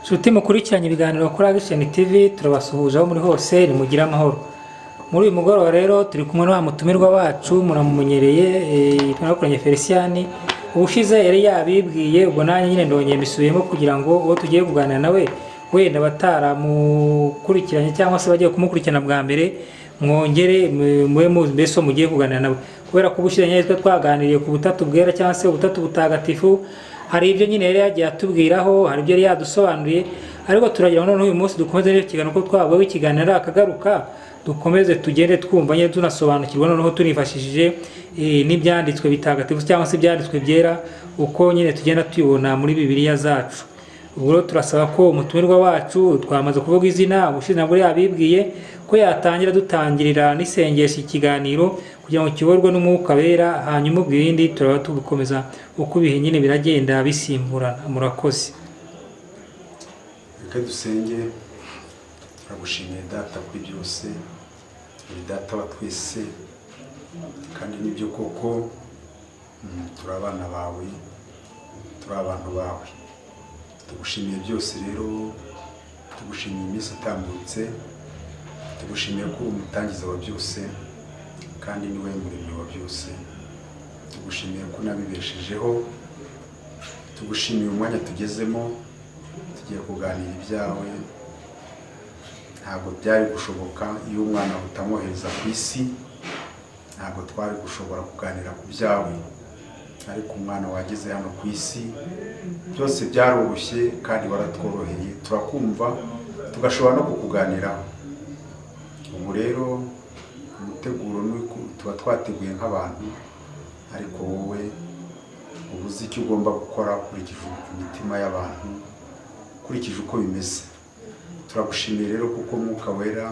Nshuti mukurikiranye ibiganiro kuri Action TV, turabasuhuje aho muri hose, ni mugira amahoro. Muri uyu mugoroba rero turi kumwe na mutumirwa wacu muramumenyereye, Ndabakuranye Felician. Ubushize yari yabibwiye, ubwo nanjye nyine ndongeye mbisubiyemo kugira ngo uwo tugiye kuganira nawe wenda bataramukurikiranye cyangwa se bagiye kumukurikirana bwa mbere mwongere mwe mbese mugiye kuganira nawe, kubera ko ubushize nyine twaganiriye ku butatu bwera cyangwa se ubutatu butagatifu. Hari ibyo nyine yari yagiye atubwiraho, hari ibyo yari yadusobanuriye, ariko turagira ngo uyu munsi dukomeze n'ikiganiro ko twabweho ikiganiro akagaruka, dukomeze tugende twumva nyine tunasobanukirwa, noneho tunifashishije n'ibyanditswe bitagatifu cyangwa se ibyanditswe byera, uko nyine tugenda tuyibona muri Bibiliya zacu. Ubwo turasaba ko umutumirwa wacu, twamaze kuvuga izina, ubushize nabwo yabibwiye ko yatangira dutangirira n'isengesho ikiganiro kugira ngo kiborwe n'umwuka wera, hanyuma ubwirindi turaba tugukomeza uko ibihe nyine biragenda bisimburana. Murakoze. Reka dusenge. Turagushimiye Data kuri byose, uri Data wa twese, kandi nibyo koko turi abana bawe, turi abantu bawe. Tugushimiye byose rero, tugushimiye iminsi itambutse, tugushimiye ko uri umutangiza wa byose kandi ni wowe muremyi wa byose. Tugushimiye ko nabibeshejeho, tugushimiye umwanya tugezemo, tugiye kuganira ibyawe. Ntabwo byari gushoboka iyo umwana utamwohereza ku isi, ntabwo twari gushobora kuganira ku byawe, ariko umwana wageze hano ku isi byose byaroroshye kandi waratworoheye, turakumva tugashobora no kukuganiraho. Ubu rero umuteguro tuba twateguye nk'abantu, ariko wowe ubuze icyo ugomba gukora ukurikije imitima y'abantu, ukurikije uko bimeze. Turagushimiye rero kuko Mwuka Wera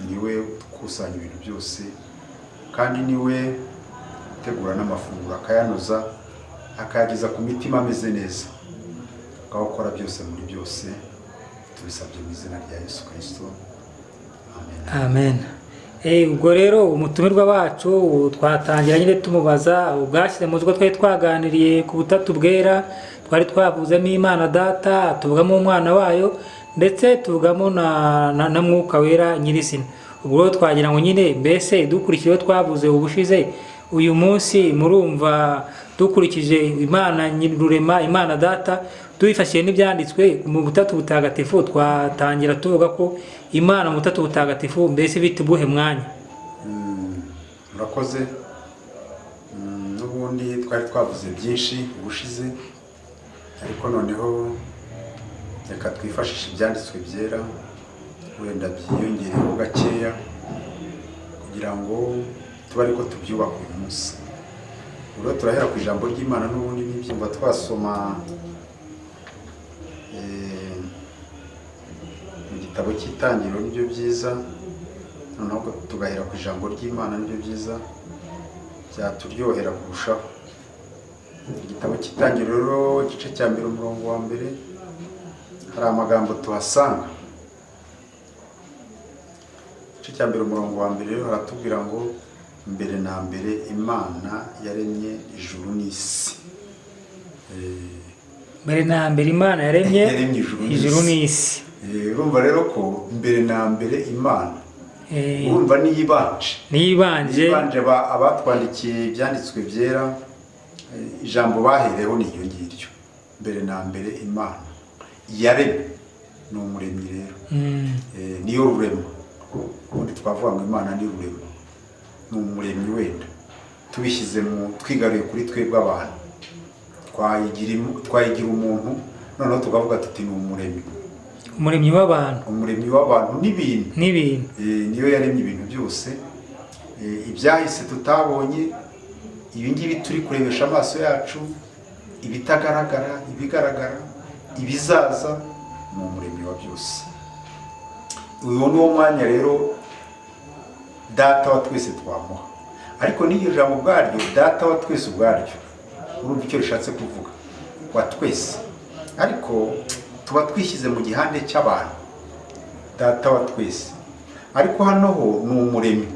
niwe ukusanya ibintu byose, kandi niwe utegura n'amafunguro akayanoza, akayageza ku mitima ameze neza, akawukora byose muri byose. Tubisabye mu izina rya Yesu Kristo, amen. Amen. Ubwo rero umutumirwa wacu twatangira nyine tumubaza ubwashyize mu zgo twari twaganiriye ku butatu bwera, twari twavuzemo Imana Data, tuvugamo umwana wayo, ndetse tuvugamo na Mwuka Wera nyirizina. Ubwo twagira ngo nyine mbese dukurikije twavuze ubushize, uyu munsi murumva dukurikije Imana Nyirurema, Imana Data, tuyifashije n'ibyanditswe mu butatu butagatifu, twatangira tuvuga ko Imana mu butatu butagatifu mbese bita ubuhe mwanya. Murakoze. N'ubundi twari twavuze byinshi ubushize, ariko noneho reka twifashishe ibyanditswe byera, wenda byiyongereho gakeya kugira ngo tuba ariko tubyubaka uyu munsi. Ubwo turahera ku ijambo ry'Imana, n'ubundi n'ibyumva twasoma mu gitabo cy'Itangiriro, nibyo byiza, noneho tugahera ku ijambo ry'Imana, nibyo byiza, byaturyohera kurushaho. Igitabo cy'Itangiriro igice cya mbere umurongo wa mbere, hari amagambo tuhasanga. Igice cya mbere umurongo wa mbere rero haratubwira ngo mbere na mbere Imana yaremye ijuru n'isi. Mbere na mbere Imana yaremye ijuru n'isi. Urumva rero ko mbere na mbere Imana, urumva niyibanje abatwandikiye ibyanditswe byera, ijambo bahereho ni iyo ngiryo. Mbere na mbere Imana yaremye, ni umuremyi rero, niyo rurema. Ubundi twavuga ngo Imana ni rurema, ni umuremyi. Wenda tubishyize twigaruye kuri twebwe abantu, twayigira umuntu, noneho tukavuga tuti ni umuremyi, umuremyi w'abantu, n'ibintu. Niyo yaremye ibintu byose, ibyahise tutabonye, ibingibi turi kurebesha amaso yacu, ibitagaragara, ibigaragara, ibizaza, ni umuremyi wa byose. Uyu ni wo mwanya rero Data wa twese twamuha. Ariko n'iryo jambo ubwaryo, Data wa twese ubwaryo, urumva icyo rishatse kuvuga, wa twese. Ariko tuba twishyize mu gihande cy'abantu, Data wa twese. Ariko hano ho ni umuremyi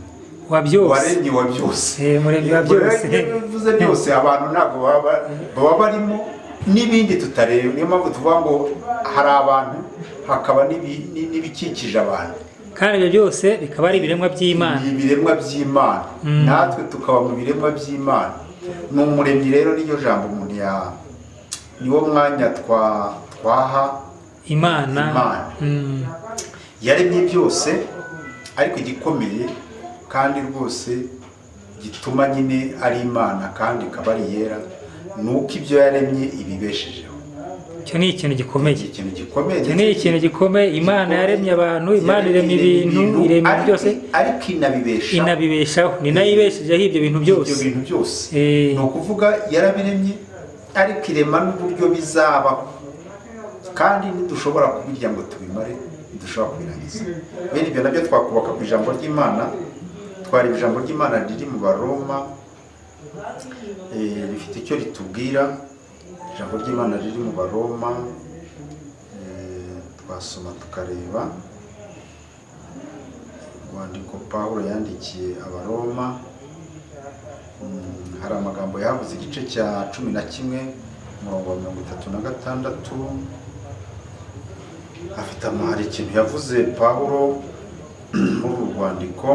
wa byose, waremye wa byose. Umuremyi wa byose. Bivuze byose, abantu ntabwo baba barimo, n'ibindi tutareba. Niyo mpamvu tuvuga ngo hari abantu hakaba n'ibikikije abantu, kandi ibyo byose bikaba ari ibiremwa by'Imana. Ibiremwa by'Imana, natwe tukaba mu biremwa by'Imana. Ni umuremyi rero, niyo jambo umuntu niwo mwanya twaha Imana. Yaremye byose, ariko igikomeye kandi rwose gituma nyine ari Imana kandi ikaba ari yera, ni uko ibyo yaremye ibibeshejeho. Icyo ni ikintu gikomeye. Icyo ni ikintu gikomeye. Imana yaremye abantu, Imana iremye ibintu, iremye byose, ariko inabibeshaho. Ni nayo ibeshejeho ibyo bintu byose. Ni ukuvuga yarabiremye, ariko irema n'uburyo bizabaho, kandi ntidushobora kubirya ngo tubimare, ntidushobora kubirangiza. Bene ibyo nabyo twakubaka ku ijambo ry'Imana. Twareba ijambo ry'Imana riri mu Baroma, rifite icyo ritubwira. Ijambo ry'Imana riri mu Baroma, twasoma tukareba urwandiko Pawulo yandikiye Abaroma. Hari amagambo yavuze, igice cya 11 umurongo wa 36. Hari ikintu yavuze Pawulo muri uru rwandiko.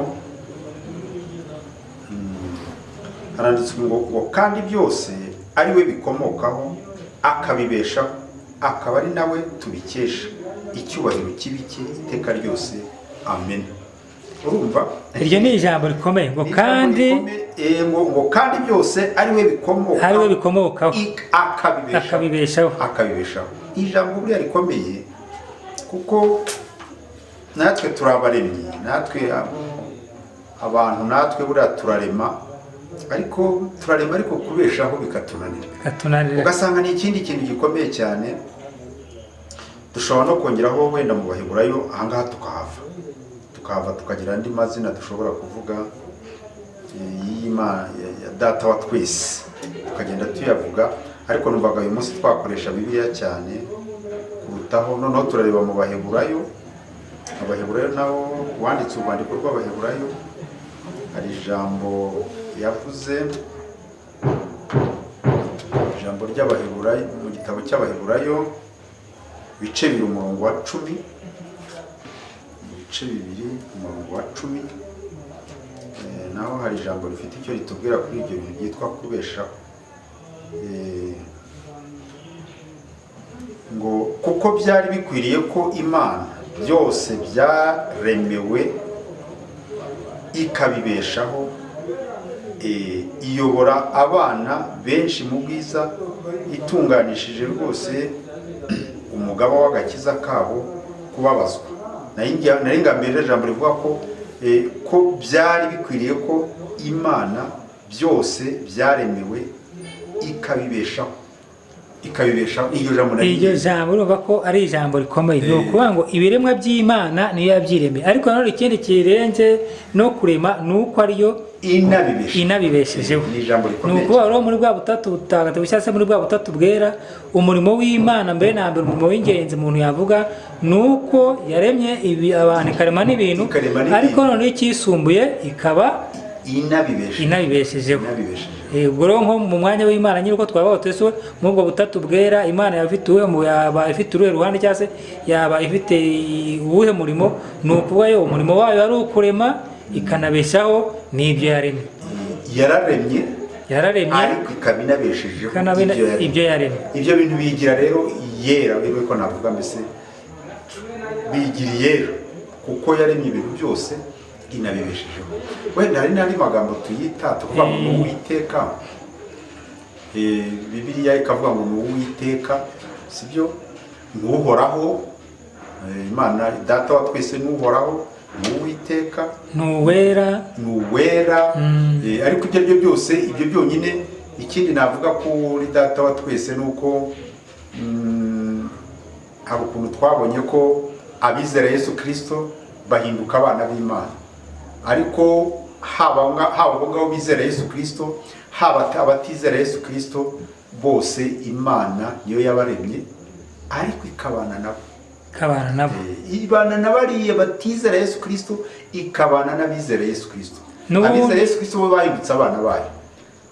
Haranditswe ngo kandi byose ari we bikomokaho, akabibeshaho, akaba ari nawe tubikesha icyubahiro kibike iteka ryose. Amen. Urumva? Iryo ni ijambo rikomeye, ngo kandi byose ari we bikomokaho, akabibeshaho. Ijambo buriya rikomeye, kuko natwe turabaremye, natwe abantu, natwe buriya turarema, ariko kubeshaho bikatunanira. Ugasanga ni ikindi kintu gikomeye cyane. Dushobora no kongeraho wenda mu Baheburayo, ahangaha tukahava tukagira andi mazina dushobora kuvuga y'Imana ya data wa twese, tukagenda tuyavuga. Ariko numvaga uyu munsi twakoresha Bibiliya cyane kurutaho. Noneho turareba mu Baheburayo. Abaheburayo nabo, wanditse urwandiko rw'Abaheburayo, hari ijambo yavuze, ijambo ry'Abaheburayo mu gitabo cy'Abaheburayo, bice 2 umurongo wa 10, bice 2 umurongo wa 10. Naho hari ijambo rifite icyo ritubwira kuri ibyo bintu byitwa kubeshaho. Ngo kuko byari bikwiriye ko Imana byose byaremewe ikabibeshaho, iyobora abana benshi mu bwiza, itunganishije rwose umugaba w'agakiza kabo kubabazwa. Nari ngambere ijambo rivuga ko byari bikwiriye ko Imana byose byaremewe ikabibeshaho. Iryo jambo urumva ko ari ijambo rikomeye. Ni ukuvuga ngo ibiremwa by'Imana niyo yabyiremeye, ariko nanone ikindi kirenze no kurema ni uko ariyo inabibeshejeho. Ni ukuvuga rero muri bwa butatu butagatifu, cyangwa se muri bwa butatu bwera, umurimo w'Imana mbere na mbere, umurimo w'ingenzi umuntu yavuga ni uko yaremye abantu, ikarema n'ibintu, ariko noneho icyisumbuye ikaba inabibeshejeho. Ubwo rero nko mu mwanya w'Imana nyine uko twabaho twese muri ubwo butatu bwera, Imana yaba ifite uruhe ruhande, cyangwa se yaba ifite uwuhe murimo? Ni ukuvuga yo umurimo wayo ari ukurema, ikanabeshaho n'ibyo yaremye, ariko ikaba inabeshejeho ibyo yaremye. Ibyo bintu bigira rero yera, ko navuga mbese bigira yera, kuko yaremye ibintu byose inabibeshejeho. Wenda hari n'andi magambo tuyita, tuvuga ngo ni Uwiteka. Bibiliya ikavuga ngo ni Uwiteka, sibyo? Ni Uhoraho. Imana data wa twese ni Uhoraho, ni Uwiteka, ni uwera. Ariko ibyo aribyo byose, ibyo byonyine. Ikindi navuga kuri data wa twese ni uko hari ukuntu twabonye ko abizera Yesu Kristo bahinduka abana b'Imana. Ariko haba abo ngabo bizera Yesu Kristo, haba abatizera Yesu Kristo, bose Imana niyo yabaremye, ariko ikabana nabo. Ibana n'abariya batizera Yesu Kristo, ikabana n'abizera Yesu Kristo. Abizera Yesu Kristo bo bahindutse abana bayo,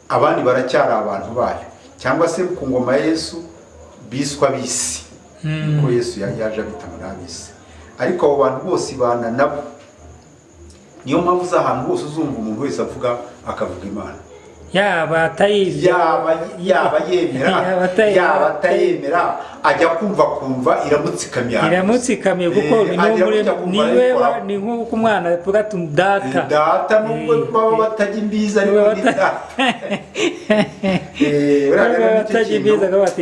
abandi baracyari abantu bayo, cyangwa se ku ngoma ya Yesu biswa bisi ko Yesu yaje abita muri abisi ariko abo bantu bose bana nabo niyo mpamvu z'ahantu hose uzumva umuntu wese avuga akavuga Imana yaba atayizi yaba yemera ajya kumva iramutsikamye kuko ni nk'uko umwana avuga ati data nubwo baba batajya imbiza ariko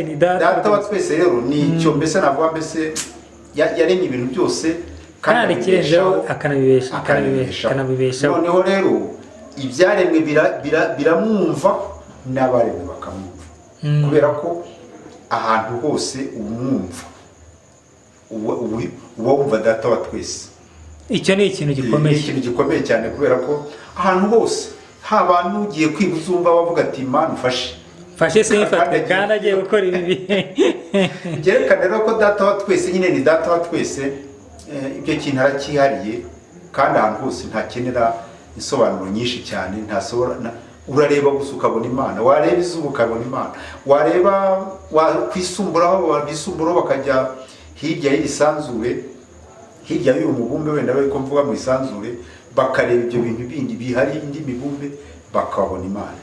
ni data wa twese rero ni icyo mbese navuga mbese yaremye ibintu byose kandi ikirenzeho akanabibeshaho noneho rero ibyaremwe biramwumva n'abaremwe bakamwumva kubera ko ahantu hose umwumva uba wumva data wa twese. Icyo ni ikintu gikomeye cyane kubera ko ahantu hose haba n'ugiye kwiga uzumva bavuga ati Imana ufashe simfate kandi agiye gukora ibi byerekana rero ko data wa twese nyine ni data wa twese. Ibyo kintu aracyihariye kandi ahantu hose ntakenera isobanuro nyinshi cyane urareba gusa ukabona Imana wareba izuba ukabona Imana wareba wakwisumburaho bakajya hirya y'isanzure hirya y'uyu mubumbe wenda bariko mvuga mu isanzure bakareba ibyo bintu bindi bihari indi mibumbe bakabona Imana.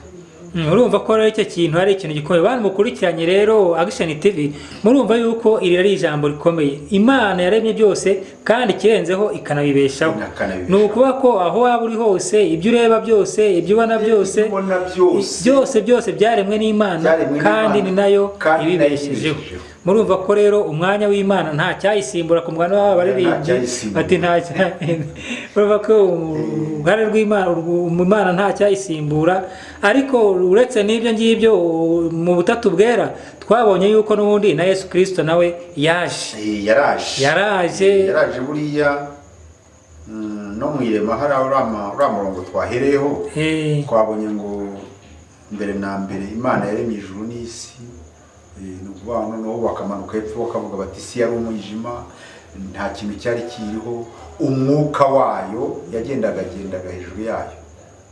Urumva ko rero icyo kintu ari ikintu gikomeye bantu mukurikiranye rero Action TV murumva yuko iri ari ijambo rikomeye Imana yaremye byose kandi kirenzeho ikanabibeshaho. Nukuba ko aho waba uri hose ibyo ureba byose ibyo ubona byose byaremwe n'Imana kandi ni nayo ibibeshejeho. Murumva ko rero umwanya w'Imana nta cyayisimbura ku mwana w'aba baririmbye ati nta urumva ko ubware rw'Imana nta cyayisimbura ariko uretse n'ibyo ngibyo mu butatu bwera twabonye yuko n'ubundi na Yesu Kristo nawe yaraje buriya no mwirema hari uramurongo twahereyeho twabonye ngo mbere na mbere Imana yaremye ijuru n'isi n'ubwo noneho bakamanuka hepfo bakavuga bati isi yari umwijima nta kintu cyari kiriho umwuka wayo yagendaga hejuru yayo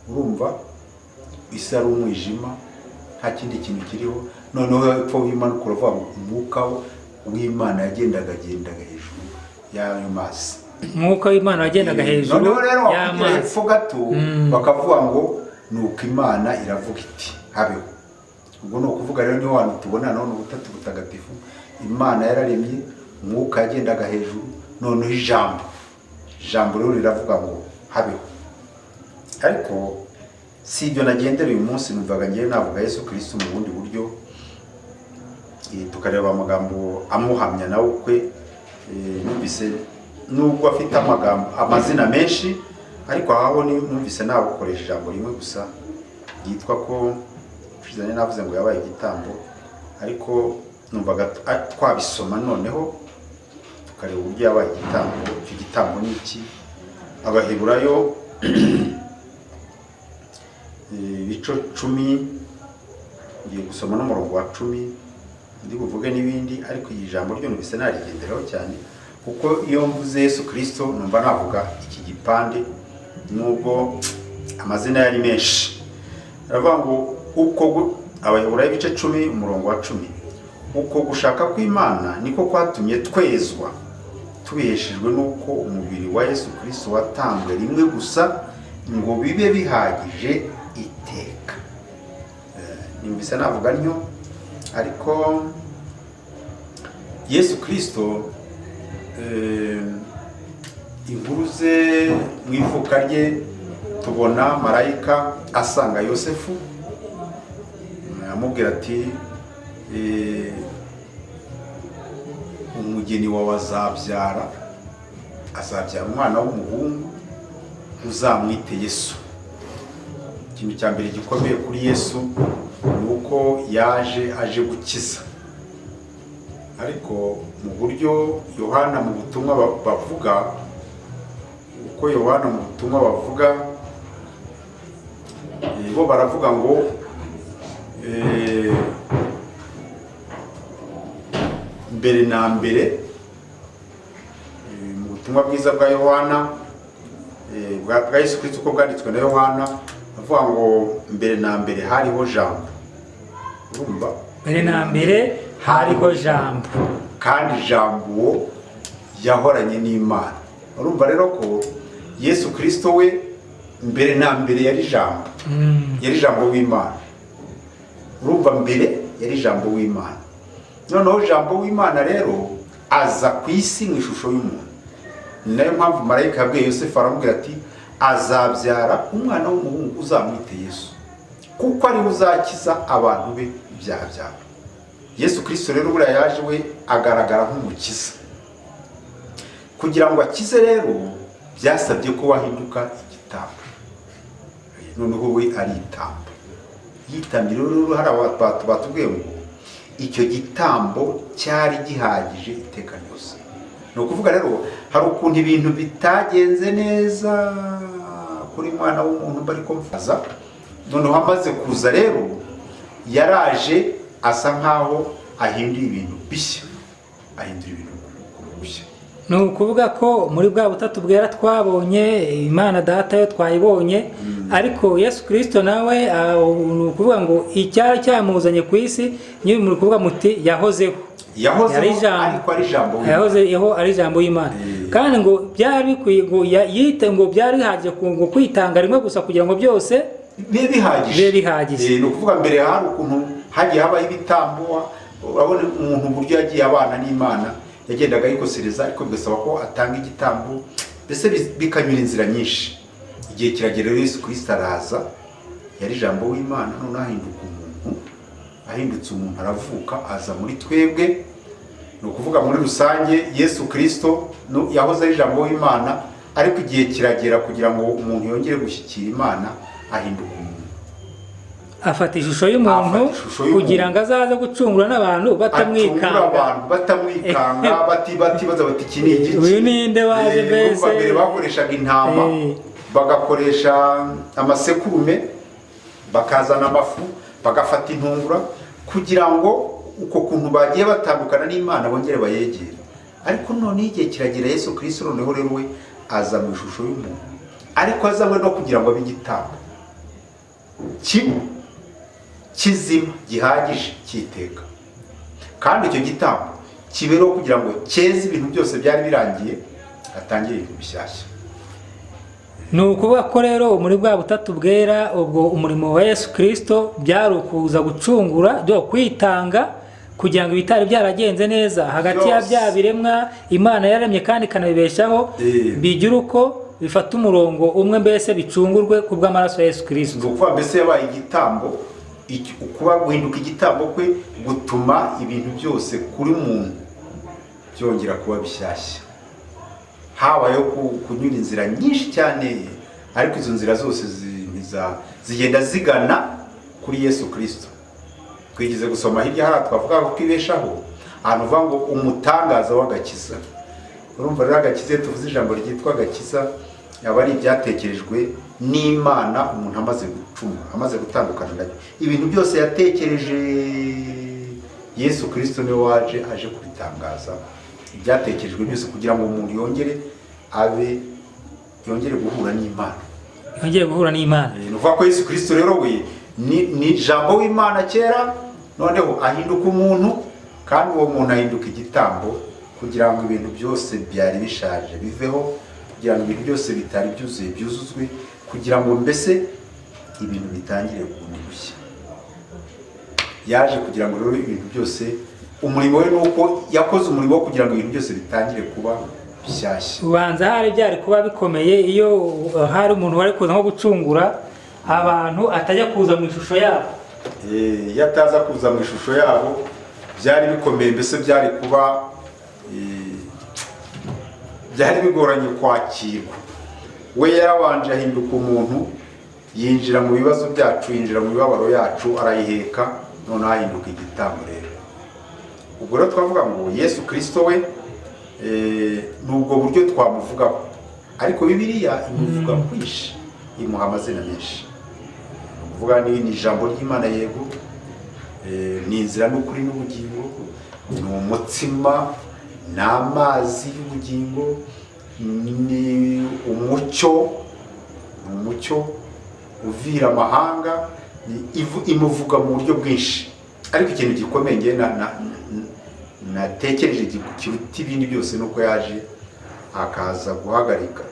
urumva isi ari umwijima nta kindi kintu kiriho noneho hepfo w'imanuka uravuga umwuka w'Imana yagendaga hejuru y'ayo mazi umwuka w'Imana wagendaga hejuru noneho rero hepfo gato bakavuga ngo nuko Imana iravuga iti habeho. Ubwo no kuvuga rero niyo wantu tubona none ubutatu butagatifu Imana yararemye umwuka yagendaga hejuru noneho ijambo rero riravuga ngo habeho. Ariko si ibyo nagendera uyu munsi numvaga ngiye navuga Yesu Kristo mu bundi buryo tukareba amagambo amuhamya nawe ukwe numvise nubwo afite amazina menshi ariko aho numvise nabukoresha ijambo rimwe gusa yitwa ko Shizanye navuze ngo yabaye igitambo ariko numvaga twabisoma noneho tukareba uburyo yabaye igitambo. Icyo gitambo ni iki? Abaheburayo ibico 10 ngiye gusoma n'umurongo wa 10 ndi buvuge n'ibindi ariko iyi jambo ryo numvise narigenderaho cyane kuko iyo mvuze Yesu Kristo numva navuga iki gipande nubwo amazina yari menshi. Aravuga ngo uko Abaheburayo ibice 10 umurongo wa 10 uko gushaka kw'Imana niko kwatumye twezwa tubiheshejwe nuko umubiri wa Yesu Kristo watambwe rimwe gusa ngo bibe bihagije iteka. Nimvise navuga ntyo ariko Yesu Kristo inkuru ze mu ivuka rye tubona marayika asanga Yosefu amubwira ati umugeni wawe azabyara umwana w'umuhungu uzamwite Yesu. Ikintu cya mbere gikomeye kuri Yesu ni uko aje gukiza ariko mu buryo Yohana mu butumwa bavuga bo baravuga ngo mbere na mbere mu butumwa bwiza bwa Yohana bwa Yesu Kristo uko bwanditswe na Yohana avuga ngo mbere na mbere hariho jambo. Urumva? Mbere na mbere hariho jambo, kandi jambo yahoranye n'Imana. Urumva rero ko Yesu Kristo we mbere na mbere yari jambo, yari jambo w'Imana. Urumva mbere yari jambo w'Imana, noneho jambo w'Imana rero aza ku isi mu ishusho y'umuntu. Ni nayo mpamvu marayika yabwiye Yosefu aramubwira ati azabyara umwana w'umuhungu uzamwite Yesu, kuko ari uzakiza abantu be ibyaha byabo. Yesu Kristo rero buriya yaje we agaragara nk'umukiza. Kugira ngo akize rero byasabye ko wahinduka igitambo, noneho we ari itambo. Yitamye rero hari abantu batubwiye ngo icyo gitambo cyari gihagije iteka ryose. Ni ukuvuga rero hari ukuntu ibintu bitagenze neza kuri mwana w'umuntu bari kumfaza, noneho amaze kuza rero yaraje asa nkaho ahindura ibintu bishya, ahindura ibintu bishya. Ni ukuvuga ko muri bwa butatu bwera twabonye Imana Data yo twayibonye, ariko Yesu Kristo nawe ni ukuvuga ngo icyari cyamuzanye ku isi niyo muri kuvuga muti yahozeho, ariko ari jambo, yahozeho ari jambo y'Imana. Kandi ngo byari bikwiye ngo yite ngo byari bihagije ngo kwitanga rimwe gusa kugira ngo byose bibe bihagije. Ni ukuvuga mbere hari ukuntu hagiye habaho ibitambo, urabona umuntu uburyo yagiye abana n'Imana yagendaga yikosereza, ariko bigasaba ko atanga igitambo, mbese bikanyura inzira nyinshi. Igihe kiragera rero Yesu Kristo araza, yari jambo w'Imana, none ahinduka umuntu, ahindutse umuntu aravuka aza muri twebwe. Ni ukuvuga muri rusange Yesu Kristo yahoze ari jambo w'Imana, ariko igihe kiragera kugira ngo umuntu yongere gushyikira Imana ahinduka umuntu, afata ishusho y'umuntu kugira ngo azaze gucungura n'abantu batamwikanga, batibaza bati iki ni igiki, uyu ninde waje mbese. Mbere bakoreshaga intama, bagakoresha amasekurume, bakazana amafu, bagafata intungura, kugira ngo uko kuntu bagiye batandukana n'Imana bongere bayegere. Ariko none igihe kiragera Yesu Kristo noneho rero we aza mu ishusho y'umuntu, ariko azanywe no kugira ngo abe igitambo kizima gihagije cyiteka, kandi icyo gitambo kibereho kugira ngo cyeze ibintu byose byari birangiye, atangire ibintu bishyashya. Ni ukuvuga ko rero muri bwa butatu bwera ubwo umurimo wa Yesu Kristo byari ukuza gucungura, byo kwitanga kugira ngo ibitari byaragenze neza hagati ya bya biremwa Imana yaremye kandi ikanabibeshaho, bigira uko bifata umurongo umwe, mbese bicungurwe ku bw'amaraso ya Yesu Kristo. Ni ukuvuga mbese yabaye igitambo, kuba guhinduka igitambo kwe gutuma ibintu byose kuri muntu byongera kuba bishyashya. Habayeho kunyura inzira nyinshi cyane, ariko izo nzira zose zigenda zigana kuri Yesu Kristo. Twigize gusoma hirya hariya twavuga ko kwibeshaho, ahantu uvuga ngo umutangaza w'agakiza. Urumva rero agakiza, tuvuze ijambo ryitwa agakiza, yaba ari ibyatekerejwe n'Imana umuntu amaze gucumura, amaze gutandukana nayo. Ibintu byose yatekereje Yesu Kristo niwe waje aje kubitangaza, ibyatekerejwe byose kugira ngo umuntu yongere guhura n'Imana, yongere guhura n'Imana. Ni ukuvuga ko Yesu Kristo rero we ni jambo w'Imana kera, noneho ahinduka umuntu, kandi uwo muntu ahinduka igitambo kugira ngo ibintu byose byari bishaje biveho, kugira ngo ibintu byose bitari byuzuye byuzuzwe, kugira ngo mbese ibintu bitangire kundi gushya. Yaje kugira ngo rero ibintu byose, umurimo we nuko yakoze umurimo wo kugira ngo ibintu byose bitangire kuba bishyashya. Ubanza hari byari kuba bikomeye iyo hari umuntu wari kuza nko gucungura abantu atajya kuza mu ishusho yabo. Iyo ataza kuza mu ishusho yabo byari bikomeye, mbese byari kuba byari bigoranye kwakirwa. We yarabanje ahinduka umuntu, yinjira mu bibazo byacu, yinjira mu mibabaro yacu, arayiheka, none ahinduka igitambo rero. Ubwo rero twavuga ngo Yesu Kristo we nubwo buryo twamuvugaho, ariko Bibiliya imuvuga kwinshi, imuha amazina menshi. Uvuga ni ijambo ry'Imana, yego, ni inzira n'ukuri n'ubugingo, ni umutsima, ni amazi y'ubugingo, ni umucyo uvira amahanga. Imuvuga mu buryo bwinshi, ariko ikintu gikomeye nge natekereje kiruta ibindi byose nuko yaje akaza guhagarika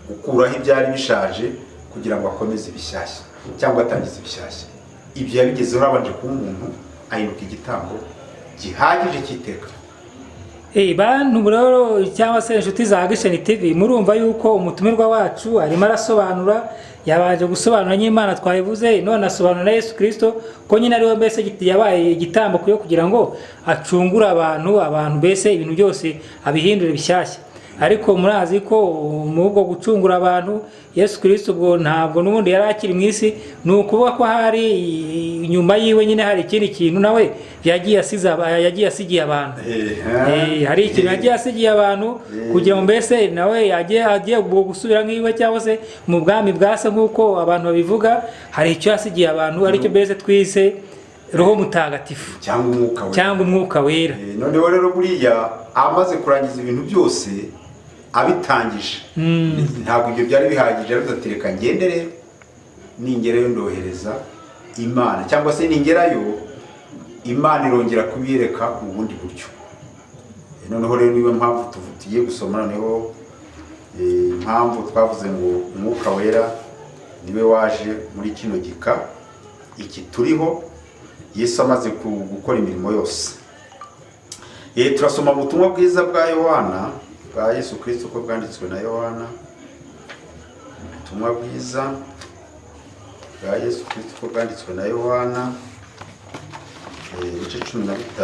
gukuraho ibyari bishaje kugira ngo akomeze ibishyashya cyangwa atangize ibishyashya. Ibyo yabigezeho abanje kuba umuntu ahinduka igitambo gihagije cy'iteka. Bantu rero cyangwa se inshuti za Byinshi TV, murumva yuko umutumirwa wacu arimo arasobanura, yabaje gusobanura n'Imana twayivuze, none asobanura na Yesu Kristo ko nyine ariwe mbese yabaye igitambo kugira ngo acungure abantu mbese ibintu byose abihindure bishyashya. Ariko murazi ko mubwo gucungura abantu Yesu Kristo ubwo ntabwo n'ubundi yari akiri mu isi, ni ukuvuga ko hari nyuma yiwe nyine hari ikindi kintu nawe yagiye asigiye abantu. Hari ikintu yagiye asigiye abantu kugira ngo mbese nawe agiye gusubira nk'iwe cyangwa se mu bwami bwase nk'uko abantu babivuga. Hari icyo yasigiye abantu aricyo mbese twise Roho Mutagatifu cyangwa Umwuka Wera. Noneho rero buriya amaze kurangiza ibintu byose abitangije, ntabwo ibyo byari bihagije, ariko atereka ngendere ningerayo ndohereza Imana, cyangwa se ningerayo Imana irongera kubireka mu bundi buryo. Noneho rero niyo mpamvu tugiye gusoma noneho impamvu twavuze ngo Umwuka Wera niwe waje muri kino gika iki turiho, Yesu amaze gukora imirimo yose. Turasoma mu butumwa bwiza bwa Yohana, bwa Yesu Kristo uko bwanditswe na Yohana. Ubutumwa bwiza bwa Yesu Kristo uko bwanditswe na Yohana, ibice 15,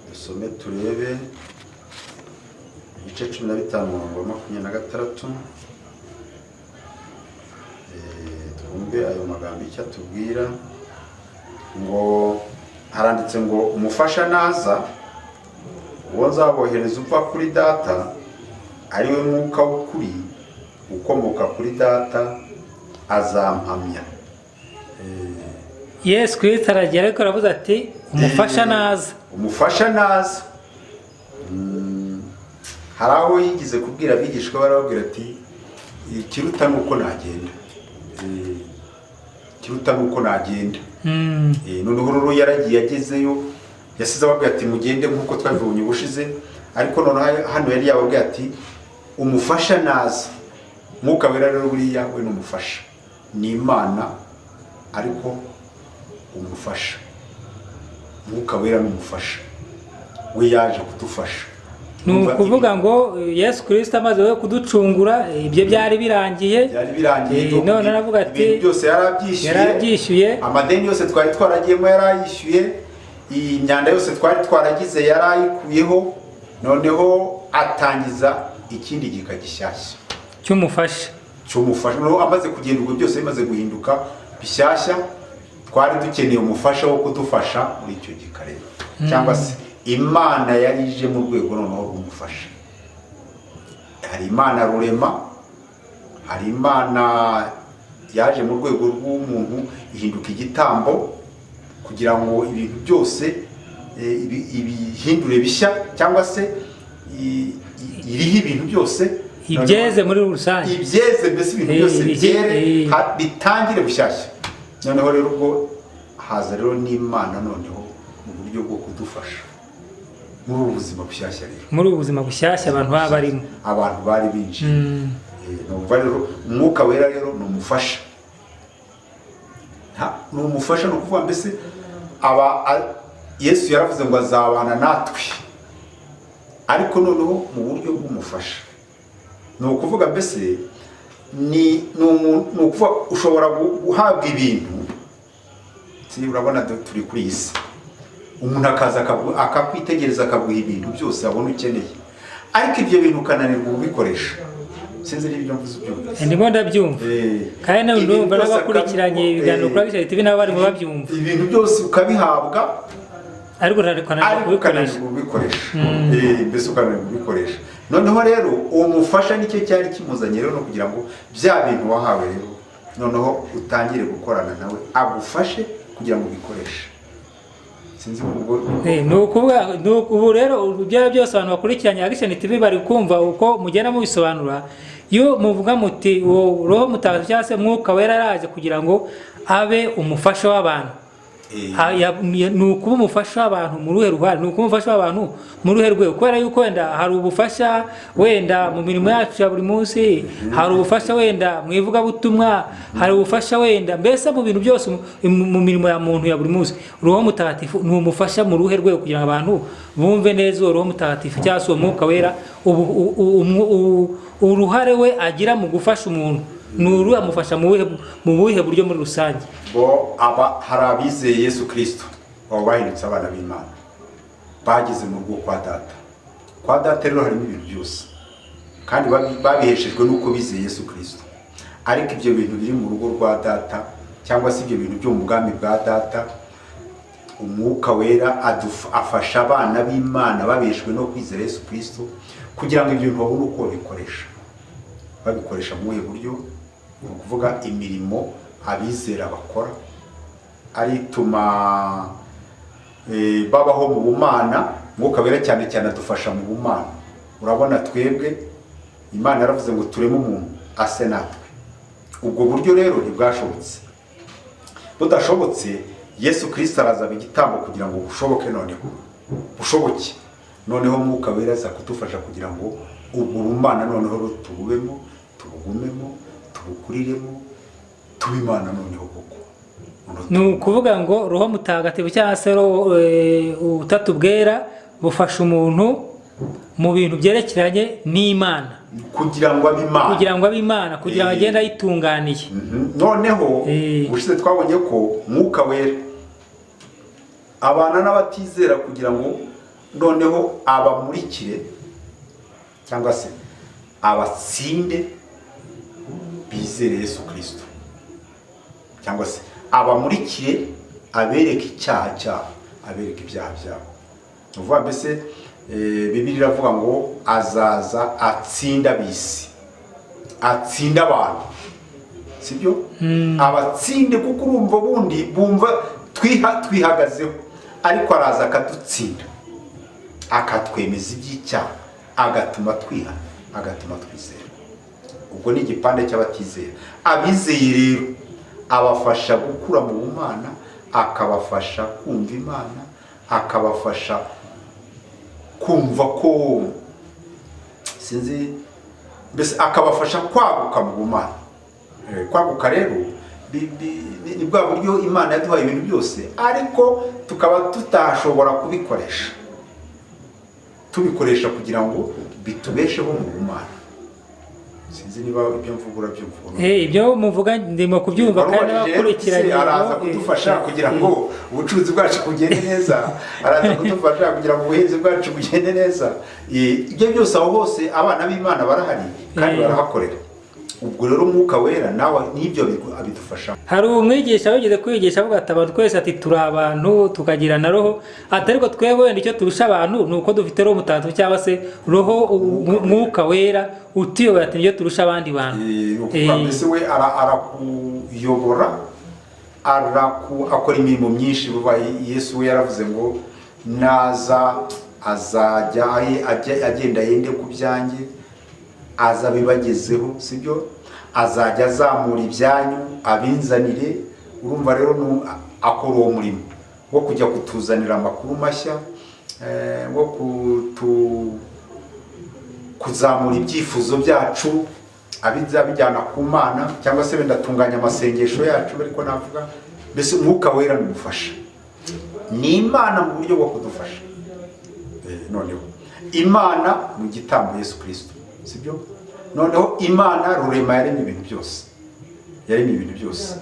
dusome turebe ibice 15 umurongo wa 26. Twumve ayo magambo icyo atubwira. Ngo haranditse ngo umufasha naza, uwo nzabohereza uva kuri Data, ari we Mwuka w'ukuri ukomoka kuri Data, azampamya. Yesu Kristo aragera ariko aravuze ati umufasha naza. Umufasha naza. Hari aho yigize kubwira abigishwa barababwira ati ikiruta nuko nagenda. Kiruta nuko nagenda. Noneho rero yaragiye agezeyo, yasize ababwira ati mugende nkuko twabibonye ubushize, ariko none hano yari yababwira ati umufasha naza. Mwuka Wera rero buriya we n'umufasha, ni Imana ariko umufasha. Mwuka Wera n'umufasha, we yaje kudufasha. Ni ukuvuga ngo Yesu Kristo amaze we kuducungura, ibyo byari birangiye. None aravuga ati byose yarabyishyuye, amadeni yose twari twaragiyemo yarayishyuye, imyanda yose twari twaragize yarayikuyeho. Noneho atangiza ikindi gika gishyashya cy'umufasha. Noneho amaze kugenda ubwo byose bimaze guhinduka bishyashya, twari dukeneye umufasha wo kudufasha muri icyo gika rero, cyangwa se Imana yari ije mu rwego noneho rw'umufasha. Hari Imana rurema, hari Imana yaje mu rwego rw'umuntu ihinduka igitambo kugira ngo ibintu byose ibihindure bishya, cyangwa se iriho ibintu byose ibyeze muri rusange, ibyeze mbese ibintu byose byere bitangire bushyashya. Noneho rero ubwo haza rero n'Imana noneho mu buryo bwo kudufasha muri ubu buzima bushyashya rero, muri ubu buzima bushyashya abantu baba barimo, abantu bari binjiye. Numva rero Umwuka Wera rero ni umufasha. Ni umufasha, ni ukuvuga mbese Yesu yaravuze ngo azabana natwe, ariko noneho mu buryo bw'umufasha. Ni ukuvuga mbese ni ukuvuga ushobora guhabwa ibintu, urabona turi kuri iyi si, umuntu akaza akakwitegereza akaguha ibintu byose abona ukeneye, ariko ibyo bintu ukananirwa kubikoresha. Sinzi n'ibyo mvuze byumva. Ndimo ndabyumva. Kandi ndumva n'abakurikiranye ibiganiro kuri Byinshi TV nabo barimo babyumva. Ibintu byose ukabihabwa, ariko ukananirwa kubikoresha. Mbese ukananirwa kubikoresha. Noneho rero uwo mufasha nicyo cyari kimuzanye rero no kugira ngo bya bintu wahawe rero noneho utangire gukorana nawe agufashe kugira ngo ubikoreshe. sinzi ubwo ubu rero ibyo byose abantu bakurikiranye Action TV bari kumva uko mugenda mubisobanura. Iyo muvuga muti Roho Mutagatifu cyangwa se Mwuka Wera yaraje kugira ngo abe umufasha w'abantu, ni ukuba umufasha w'abantu mu ruhe ruhare, ni ukuba umufasha w'abantu mu ruhe rwego, kubera yuko wenda hari ubufasha wenda mu mirimo yacu ya buri munsi, hari ubufasha wenda mu ivugabutumwa, hari ubufasha wenda mbese mu bintu byose mu mirimo ya muntu ya buri munsi. Roho Mutagatifu ni umufasha mu ruhe rwego kugira ngo abantu bumve neza uwo Roho Mutagatifu cyangwa se uwo Mwuka Wera uruhare we agira mu gufasha umuntu, nuru amufasha mu buhe buryo muri rusange. Bo hari abizeye Yesu Kristo bahindutse abana b'Imana, bageze mu rugo kwa data. Kwa data rero harimo ibintu byose kandi babiheshejwe nuko bizeye Yesu Kristo. Ariko ibyo bintu biri mu rugo rwa data cyangwa se ibyo bintu byo mu bwami bwa data, Umwuka Wera afasha abana b'Imana babeshwe no kwizera Yesu Kristo kugira ngo ibyo bintu babone uko babikoresha mu buhe buryo. Ni ukuvuga imirimo abizera bakora arituma babaho mu bumana. Mwuka Wera cyane cyane adufasha mu bumana. Urabona twebwe Imana yaravuze ngo tureme umuntu ase natwe. Ubwo buryo rero ntibwashobotse. Budashobotse Yesu Kristo araza igitambo kugira ngo bushoboke, noneho bushoboke. Noneho Mwuka Wera aza kudufasha kugira ngo ubwo bumana noneho tububemo, tubugumemo, tubukuriremo, tubimana noneho koko. Ni ukuvuga ngo Roho Mutagatifu cyangwa se ubutatu bwera bufasha umuntu mu bintu byerekeranye n'Imana, kugira ngo abe Imana, kugira ngo agende ayitunganiye. Noneho ubushize twabonye ko Mwuka Wera abana n'abatizera kugira ngo noneho abamurikire cyangwa se abatsinde bizere Yesu Kristo, cyangwa se abamurikire abereke icyaha cyabo, abereke ibyaha byabo. Uvuga mbese Bibiliya iravuga ngo azaza atsinda bisi, atsinda abantu, sibyo? Abatsinde kuko urumva bundi bumva twihagazeho, ariko araza akadutsinda, akatwemeza iby'icyaha, agatuma twihana, agatuma twizera. Ubwo ni igipande cy'abatizera. Abizeye rero abafasha gukura mu bumana, akabafasha kumva Imana, akabafasha kumva ko sinzi mbese akabafasha kwaguka mu bumana. Kwaguka rero ni bwa buryo Imana yaduhaye ibintu byose, ariko tukaba tutashobora tubikoresha kugira ngo bitubesheho mu bumana. Sinzi niba ibyo mvugura byumva. Ibyo muvuga ndimo kubyumva kandi abakurikiranye araza kudufasha kugira ngo ubucuruzi bwacu bugende neza, araza kudufasha kugira ngo ubuhinzi bwacu bugende neza. Ibyo byose aho hose abana b'Imana barahari kandi barahakorera. Ubwo rero Mwuka Wera nawe nibyo abidufasha. Hari umwigisha wigeze kwigisha avuga ati abantu twese ati turi abantu tukagira na roho, atariko twebwe wenda icyo turusha abantu nuko dufite Roho Mutagatifu cyangwa se Roho Mwuka Wera utuyobora ati niyo turusha abandi bantu. Mbese we arakuyobora, akora imirimo myinshi. Yesu we yaravuze ngo naza azajya agenda yende ku byanjye, aza bibagezeho, sibyo? Azajya azamura ibyanyu abinzanire. Urumva rero akora uwo murimo wo kujya kutuzanira amakuru mashya, wo kuzamura ibyifuzo byacu abijyana ku Mana, cyangwa se wenda atunganya amasengesho yacu. Ariko navuga mbese Mwuka Wera ni umufasha, ni Imana mu buryo bwo kudufasha. Noneho Imana mu gitambo Yesu Kristo, sibyo? Noneho Imana rurema yaremye ibintu byose,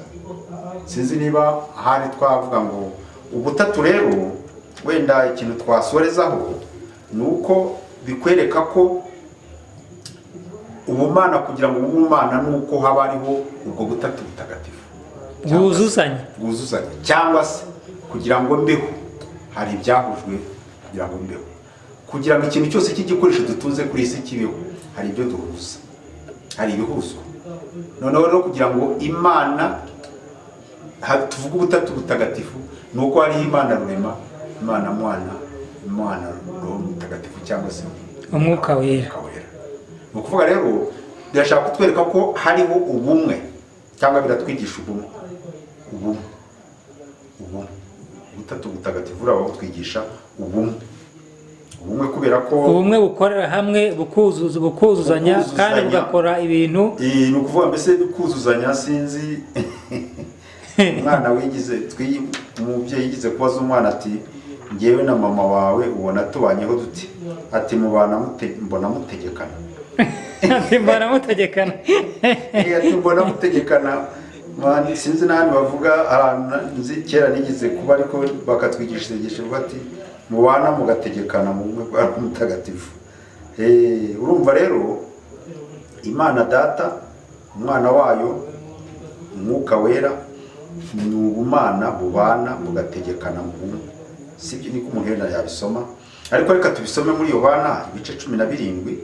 sinzi niba hari twavuga ngo ubutatu rero wenda ikintu twasorezaho nuko bikwereka ko ubumana kugira ngo ubumana nuko haba ariho ubwo butatu butagatifu bwuzuzanye, cyangwa se kugira ngo mbeho hari ibyahujwe kugira ngo mbeho, kugira ngo ikintu cyose cy'igikoresho dutunze kuri isi kibeho hari ibyo duhuza, hari ibihuzwa. Noneho rero kugira ngo Imana tuvuge ubutatu butagatifu nuko hari Imana rurema, Imana mwana, Imana Roho Mutagatifu cyangwa se umwuka wera. Ni ukuvuga rero birashaka kutwereka ko hariho ubumwe cyangwa biratwigisha ubumwe. Ubutatu butagatifu uraho twigisha ubumwe kubera ko ubumwe bukorera hamwe bukuzuzanya kandi bugakora ibintu. Ni ukuvuga mbese bikuzuzanya sinzi umwana umubyeyi yigize kubaza umwana ati ngewe na mama wawe ubona tubanyeho duti, ati mbona mutegekana. Ati mbona mutegekana. Ati mbona mutegekana. Sinzi n'ahandi bavuga nzi kera nigize kuba ariko bakatwigisha igisho bati mubana mugategekana mu bumwe bwa Mutagatifu. Urumva rero Imana Data, umwana wayo, umwuka wera ni ubumana bubana bugategekana mu bumwe. Sibyo niko umuntu wenda yabisoma, ariko reka tubisome muri Yohana ibice 17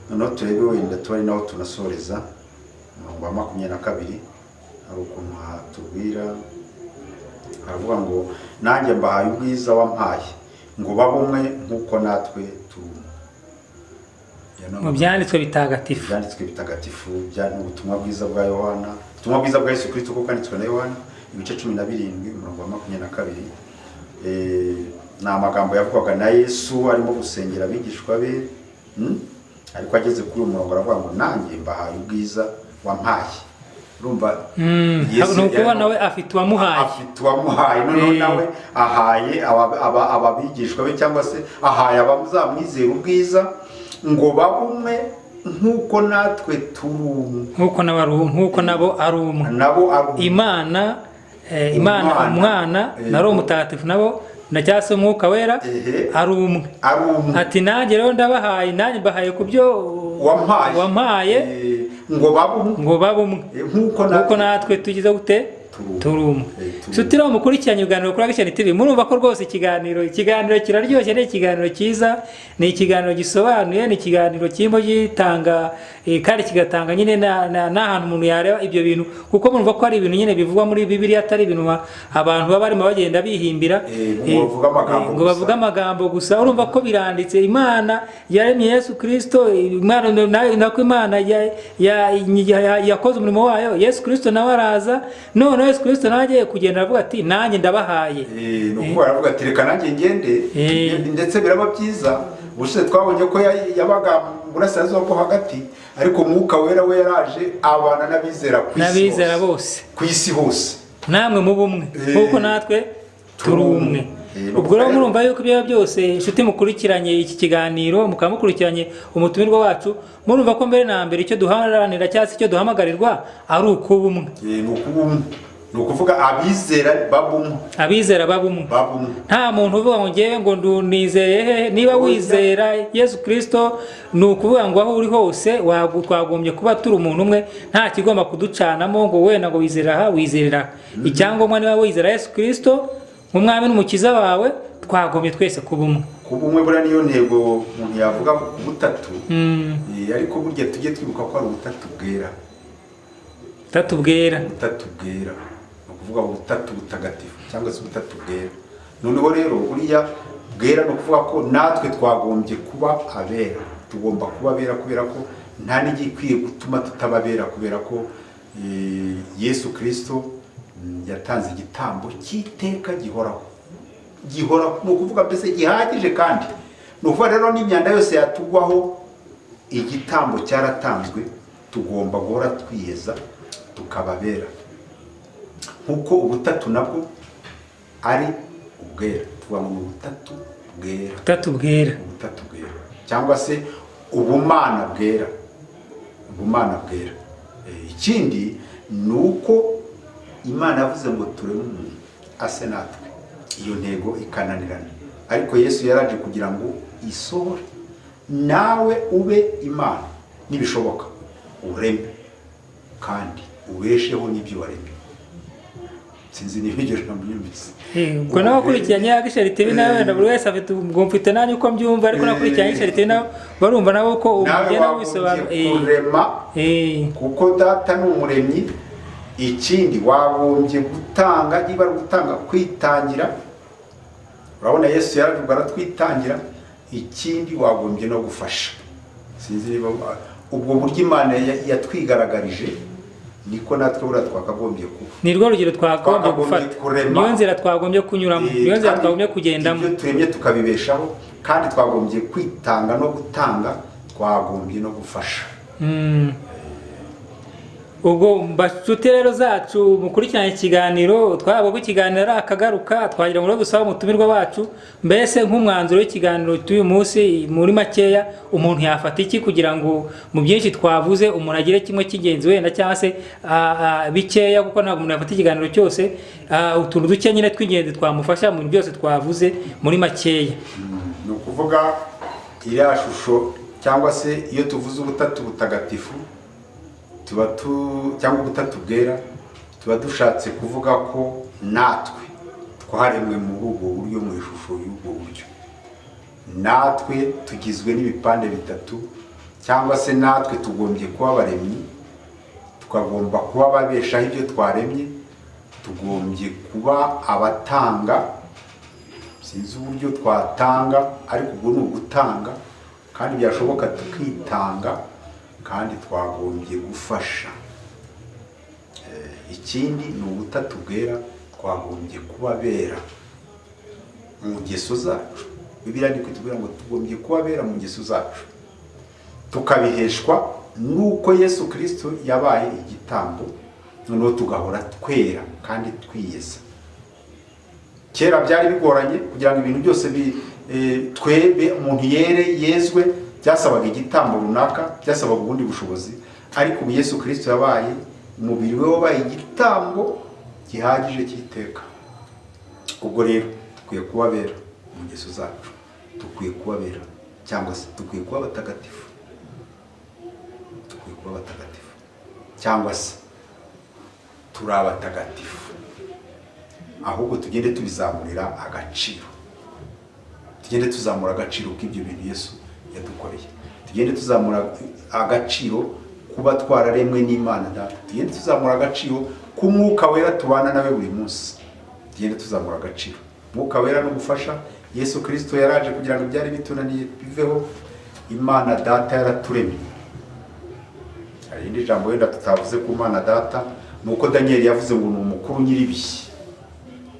noneho turebe wenda tubari naho tunasoreza mu 22 hari ukuntu hatubwira aravuga ngo nanjye mbahaye ubwiza wampaye ngo babumwe nkuko natwe turi. Mu byanditswe bitagatifu. Byanditswe bitagatifu byari ubutumwa bwiza bwa Yohana, ubutumwa bwiza bwa Yesu Kristo kuko kanditswe na Yohana ibice 17 umurongo wa 22. Na amagambo yavugwaga na Yesu arimo gusengera abigishwa be, ariko ageze kuri uwo murongo aravuga ngo nanjye mbahaye ubwiza wampaye. Urumva Yesu nuko nawe afite uwamuhaye none nawe ahaye ababigishwa be cyangwa se ahaye abazamwizera ubwiza ngo babumwe nkuko natwe turi nkuko nabo ari umwe. Imana umwana na Roho Mutagatifu nabo na cyase umwuka wera ari umwe. Ati nanjye rero ndabahaye, nanjye mbahaye kubyo wampaye ngo babumwe nkuko natwe tugize gute turumwe. Sutira mukurikiranye ibiganiro kuri Action TV, murumva ko rwose ikiganiro kiraryoshye, ni ikiganiro cyiza, ni ikiganiro gisobanuye, ni ikiganiro kirimo gitanga kandi kigatanga nyine n'ahantu umuntu yareba ibyo bintu, kuko murumva ko ari ibintu nyine bivugwa muri Bibiliya, atari ibintu abantu baba barimo bagenda bihimbira ngo bavuga amagambo gusa. Urumva ko biranditse, Imana yaremye Yesu Kristo, Imana yakoze umurimo wayo, Yesu Kristo nawe araza, none Yesu Kristo nagiye kugenda avuga ati nanjye ndabahaye. Nuko aravuga ati reka nanjye ngende, ndetse biraba byiza. Ubushize twabonye ko yabaga burasirazuba bwo hagati, ariko umwuka wera we yaraje abana n'abizera bose ku isi hose, namwe mu bumwe kuko natwe turi umwe. Ubwo rero murumva yuko ibyo byose inshuti mukurikiranye iki kiganiro, mukamukurikiranye umutumirwa wacu, murumva ko mbere na mbere icyo duharanira cyangwa icyo duhamagarirwa ari ukubumwe. Ni ukuvuga abizera babumwe. Nta muntu uvuga ngo ngewe ngo ndunizeye niba wizera Yesu Kristo, ni ukuvuga ngo aho uri hose twagombye kuba turi umuntu umwe, nta kigomba kuducanamo ngo wenda ngo wizerera icyangombwa niba wizera Yesu Kristo nk'umwami n'umukiza wawe, twagombye twese kubumwe. Kubumwe buriya niyo ntego umuntu yavuga ku butatu, ariko burya tujye twibuka ko ari ubutatu bwera. Ubutatu bwera ni ukuvuga ubutatu butagatifu cyangwa se ubutatu bwera. Noneho rero buriya bwera ni ukuvuga ko natwe twagombye kuba abera, tugomba kuba abera kubera ko nta n'igikwiye gutuma tutababera, kubera ko Yesu Kristo yatanze igitambo cy'iteka gihoraho, ni ukuvuga mbese gihagije. Kandi ni ukuvuga rero n'imyanda yose yatugwaho, igitambo cyaratanzwe, tugomba guhora twiyeza tukababera, nkuko ubutatu nabwo ari ubwera. Tuvuga ngo ubutatu bwera cyangwa se ubumana bwera. Ikindi ni uko Imana yavuze ngo tureme umuntu ase natwe, iyo ntego ikananirana, ariko Yesu yaraje kugira ngo isohore, nawe ube Imana nibishoboka, ureme kandi ubesheho n'ibyo waremye. Sinzi niba iryo jambo ryumvise. Ubwo nawe ukurikiranye Action TV nawe wenda buri wese afite ubwo mfite nanjye uko mbyumva, ariko nakurikiranye Action TV nawe barumva nabo ko ugenda wisobanura kuko Data ni umuremyi. Ikindi wagombye gutanga, niba ari gutanga kwitangira, urabona Yesu yaravuga aratwitangira, ikindi wagombye no gufasha. Sinzi niba ubwo buryo Imana yatwigaragarije niko natwe bura twakagombye kuba. Ni rwo rugero twagombye gufata, niyo nzira twagombye kunyuramo, niyo nzira twagombye kugendamo. Ibyo turemye tukabibeshaho, kandi twagombye kwitanga no gutanga, twagombye no gufasha. Ubwo bashuti rero zacu mukurikiranye ikiganiro, twabwo ikiganiro akagaruka, twagira ngo dusaba umutumirwa wacu mbese nk'umwanzuro w'ikiganiro cy'uyu munsi muri makeya umuntu yafata iki kugira ngo mu byinshi twavuze umuntu agire kimwe cy'ingenzi wenda cyangwa se bikeya, kuko ntabwo umuntu yafata ikiganiro cyose, utuntu duke nyine tw'ingenzi twamufasha mu byose twavuze muri makeya. Ni ukuvuga iriya shusho cyangwa se iyo tuvuze ubutatu butagatifu cyangwa ubutatu bwera, tuba dushatse kuvuga ko natwe twaremwe muri ubwo buryo, mu ishusho y'ubwo buryo. Natwe tugizwe n'ibipande bitatu, cyangwa se natwe tugombye kuba abaremyi, tukagomba kuba ababeshaho ibyo twaremye, tugombye kuba abatanga. Sinzi uburyo twatanga, ariko ubwo ni ugutanga, kandi byashoboka tukitanga, kandi twagombye gufasha. Ikindi ni ubutatu bwera, twagombye kubabera mu ngeso zacu. Bibiliya ni kutubwira ngo tugombye kubabera mu ngeso zacu, tukabiheshwa nuko Yesu Kristo yabaye igitambo, noneho tugahora twera kandi twiyeza. Kera byari bigoranye kugira ngo ibintu byose twebe umuntu yezwe, byasabaga igitambo runaka, byasabaga ubundi bushobozi, ariko ubu Yesu Kristo yabaye umubiri we wabaye igitambo gihagije cy'iteka. Ubwo rero dukwiye kubabera mu ngeso zacu, dukwiye kubabera, cyangwa se dukwiye kuba abatagatifu, dukwiye kuba abatagatifu, cyangwa se turi abatagatifu. Ahubwo tugende tubizamurira agaciro, tugende tuzamura agaciro k'ibyo bintu Yesu yadukoreye, tugende tuzamura agaciro kuba twararemwe n'Imana Data, tugende tuzamura agaciro k'Umwuka Wera tubana nawe buri munsi, tugende tuzamura agaciro. Umwuka Wera no gufasha. Yesu Kristo yaraje kugira ngo byari bitunaniye biveho. Imana Data yaraturemye. Hari indi jambo wenda tutavuze ku Imana Data, nuko Daniel yavuze ngo ni umukuru nyiribihe,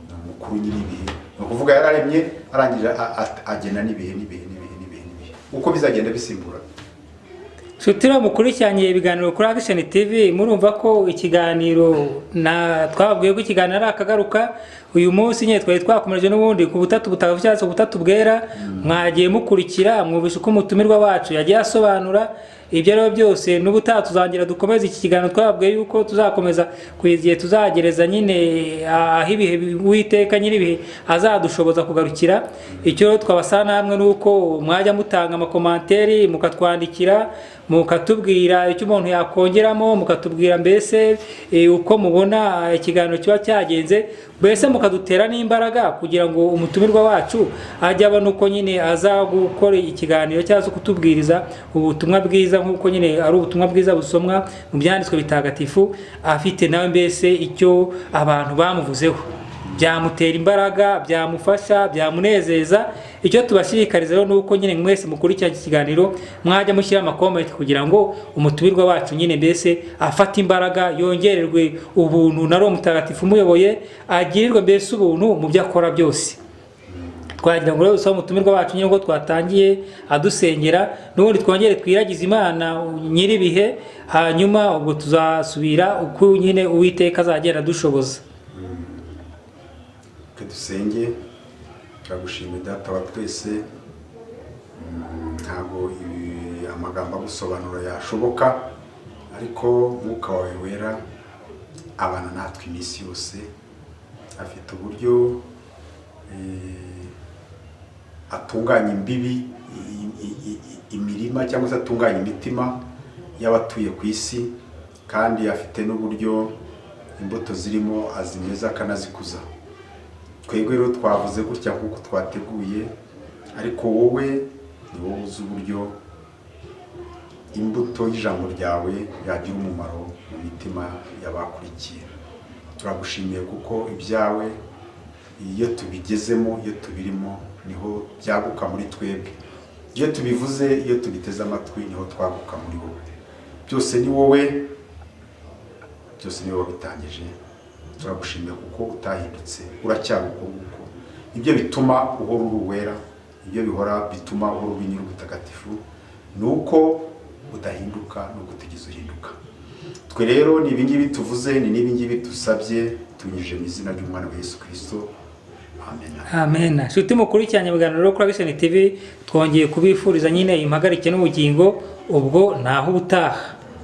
ni umukuru nyiribihe. No kuvuga yararemye, arangije agena n'ibihe uko bizagenda bisimbura. Shutira mukurikiranye ibiganiro kuri Action TV, murumva ko ikiganiro twababwiye ko ikiganiro ari akagaruka. Uyu munsi nyine twari twakomereje n'ubundi ku butatu butagatifu cyangwa se ubutatu bwera. Mwagiye mukurikira, mwumvisha uko umutumirwa wacu yagiye asobanura ibyo rero byose. N'ubutaha tuzangira dukomeza iki kiganiro, twababwiye yuko tuzakomeza kwiziye tuzagereza nyine aho ibihe Uwiteka nyiribihe azadushoboza kugarukira. Icyo twabasana namwe nuko mwajya mutanga amakomanteri, mukatwandikira, mukatubwira icyo umuntu yakongeramo, mukatubwira mbese uko mubona ikiganiro kiba cyagenze, mbese mukadutera n'imbaraga kugira ngo umutumirwa wacu ajye abona uko nyine aza gukora ikiganiro cyangwa kutubwiriza ubutumwa bwiza, nk'uko nyine ari ubutumwa bwiza busomwa mu byanditswe bitagatifu, afite nawe mbese icyo abantu bamuvuzeho byamutera imbaraga, byamufasha, byamunezeza. Icyo tubashishikariza rero nuko nyine mwese mukurikira iki kiganiro mwajya mushyira amakomenti kugira ngo umutumirwa wacu nyine mbese afate imbaraga, yongererwe ubuntu na Roho Mutagatifu umuyoboye, agirirwe mbese ubuntu mu byo akora byose. Twagira ngo rero dusaba umutumirwa wacu nyine ngo twatangiye adusengera, n'ubundi twongere twiragize Imana nyiribihe, hanyuma ubwo tuzasubira uko nyine Uwiteka azagenda adushoboza. Dusenge. Turagushimira Data wa twese, ntabwo amagambo gusobanura yashoboka, ariko Umwuka wawe Wera abana natwe iminsi yose, afite uburyo atunganya imbibi imirima cyangwa se atunganya imitima y'abatuye ku isi, kandi afite n'uburyo imbuto zirimo azimeza akanazikuza. Twebwe rero twavuze gutya kuko twateguye, ariko wowe ni wowe uzi uburyo imbuto y'ijambo ryawe yagira umumaro mu mitima y'abakurikiye. Turagushimiye kuko ibyawe iyo tubigezemo, iyo tubirimo niho byaguka muri twebwe. Iyo tubivuze, iyo tubiteze amatwi niho twaguka muri wowe. Byose ni wowe, byose ni wowe bitangije. Turagushimiye kuko utahindutse, uracyari uko nguko. Ibyo bituma uhora uri uwera, ibyo bihora bituma uhora uri nyir'ubutagatifu, nuko udahinduka, nuko utigeze uhinduka. Twe rero ni ibingibi tuvuze, ni n'ibingibi dusabye, tunyujije mu izina ry'umwana wa Yesu Kristo. Amen. Amen. Shuti mukurikiranye ibiganiro kuri Byinshi TV, twongeye kubifuriza nyine impagarike n'ubugingo, ubwo naho ubutaha.